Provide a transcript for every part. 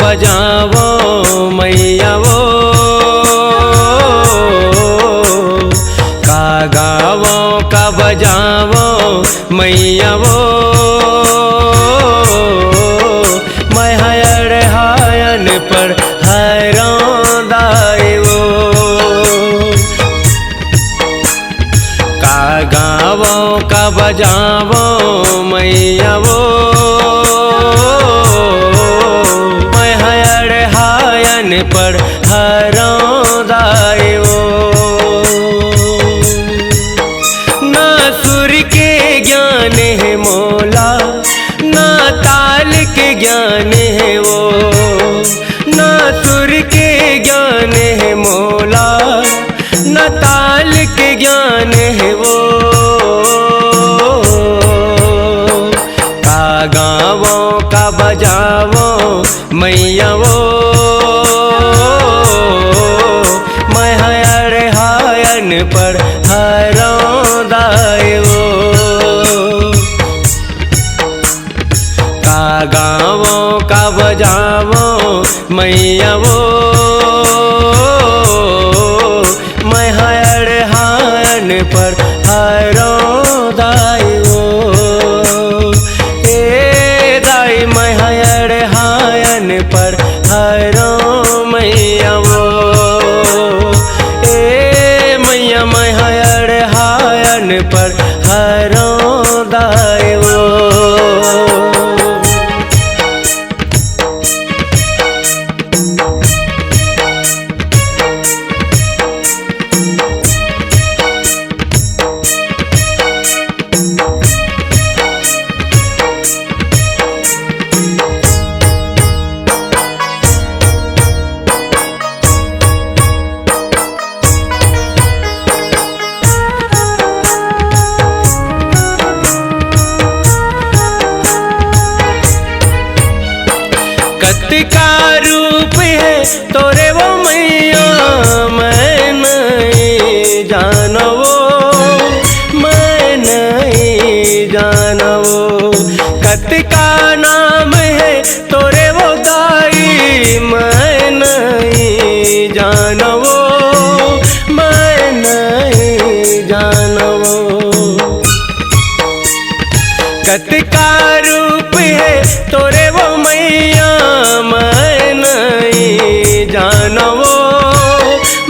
बजावो मैया वो, का गावो का बजावो मैया वो, मैं हयर हायन पर हैरान दाई वो, का गावो का बजावो मैया वो, मैं हयर हायन पर हैरान दाई वो। ना सुर के ज्ञान है मौला, ना ताल के ज्ञान है वो, ना सुर के ज्ञान है मौला, ना ताल के ज्ञान है वो, का गावो का बजावो मैया वो, मैं हयर हायन पर हैरान दाई वो, का गावो का बजावो मैया वो, मैं हयर हायन पर हैरान दाई वो। ए दाई मैं हयर हायन पर हैरान मैया वो, ए मैया मैं हयर हायन पर हैरान दाई वो। कत का रूप है तोरे वो मैया, मैं नहीं जानवो, मैं नहीं जानवो, कत का नाम है तोरे वो दाई, मैं नहीं जानवो, मैं नहीं जानवो, कत का रूप है तोरे वो मैया, मैं नहीं जानवो,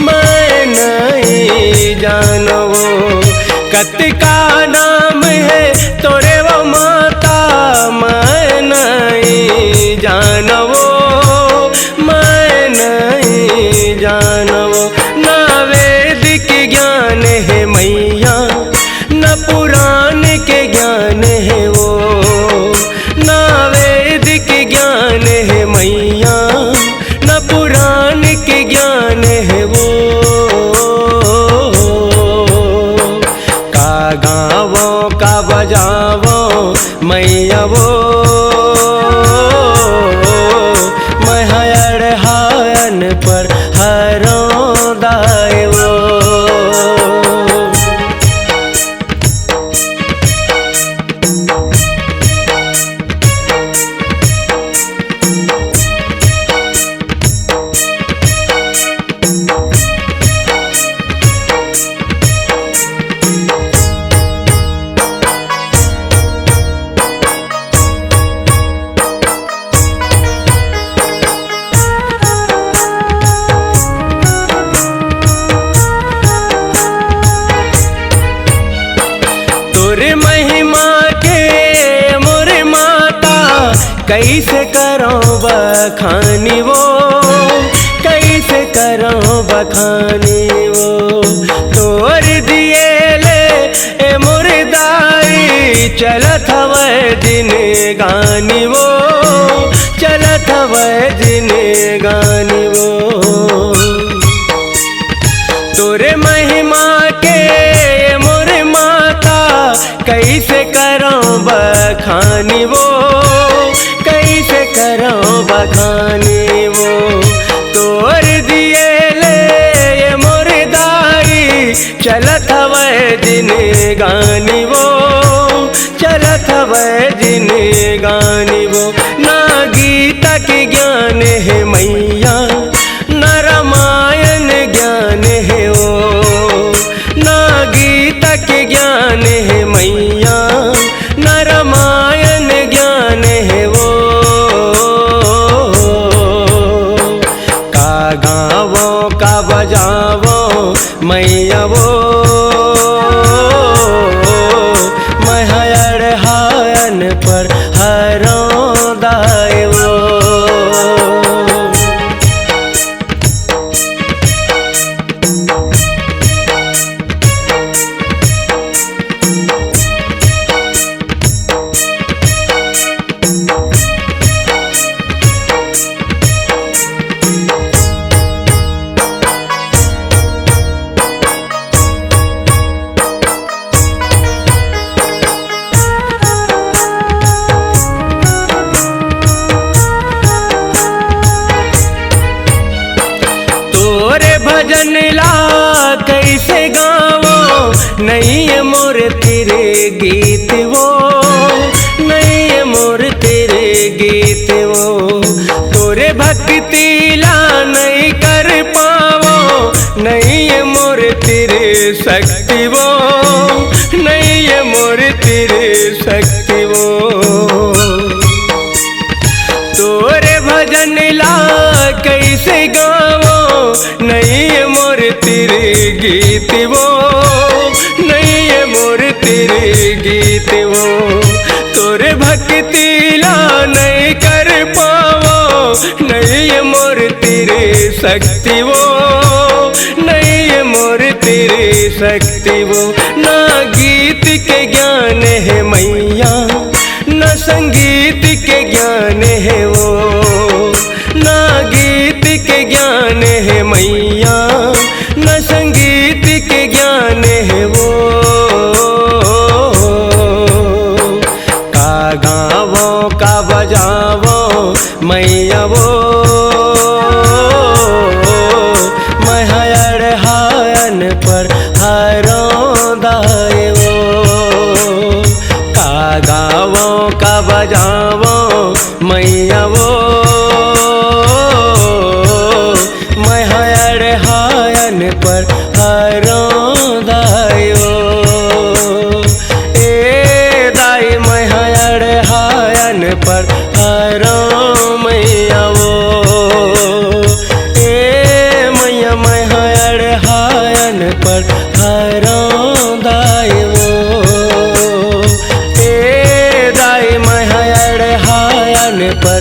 मैं नहीं जानवो, कत का नाम है तोरे वो माता, मैं नहीं जानवो, मैं नहीं जानवो, ना वेद के ज्ञान है मैया, न पुराण के ज्ञान है वो, ना वेद के ज्ञान है मैया, न पुराण के ज्ञान है वो, का गावो का बजावो मैया वो, मैं हयर हायन पर हैरान दाई वो। तोरे महिमा के मोरे माता, कैसे करो बखानी वो, कैसे करो बखानी वो, तोर दिए ले ए मोरे दाई, चलत हवै दिन गानी वो, चलत हवै दिन गानी वो, तोरे महिमा के मोरे माता, कैसे करो बखानी वो, कैसे करो बखानी वो, तोर दिए ले ये मोरे दाई, चलत हवै दिन गानी वो, चलत हवै दिन गानी वो, ना गीत गीता के ज्ञान है मैया, न रामायण ज्ञान है वो, न गीता के ज्ञान है मैया, न रामायण ज्ञान है वो। का गावो का बजावो मैया वो, महयर हायन पर हरों दाए वो। तोरे भजन ला कैसे गावो, नहीं है मोर तेरे गीत वो, नहीं है मोर तेरे गीत वो। तोरे भक्ति ला नहीं कर पावो, नहीं है मोर तेरे शक्ति वो, नहीं है मोर तेरे शक्ति वो। तोरे भजन ला कैसे गावो, नहीं है मोर तेरे गीत वो, नहीं है मोर तेरे गीत वो। तोरे भक्ति ला नहीं कर पावो, नहीं है मोर तेरे शक्ति वो, नहीं है मोर तेरे शक्ति वो। ना गीत के ज्ञान है मैया, न संगीत के ज्ञान है वो, ना गीत के ज्ञान है मैया, न संगीत के ज्ञान है वो। का गावो का बजावो मैया वो, महयर हायन पर हरों दाए वो। का गावो का बजावो मैया वो, महयर हायन पर हरों दाए वो। ए दाई महयर हायन पर हरों मैया वो, ए मैया महयर हायन पर हरों दाए वो। ए दाई महयर हायन पर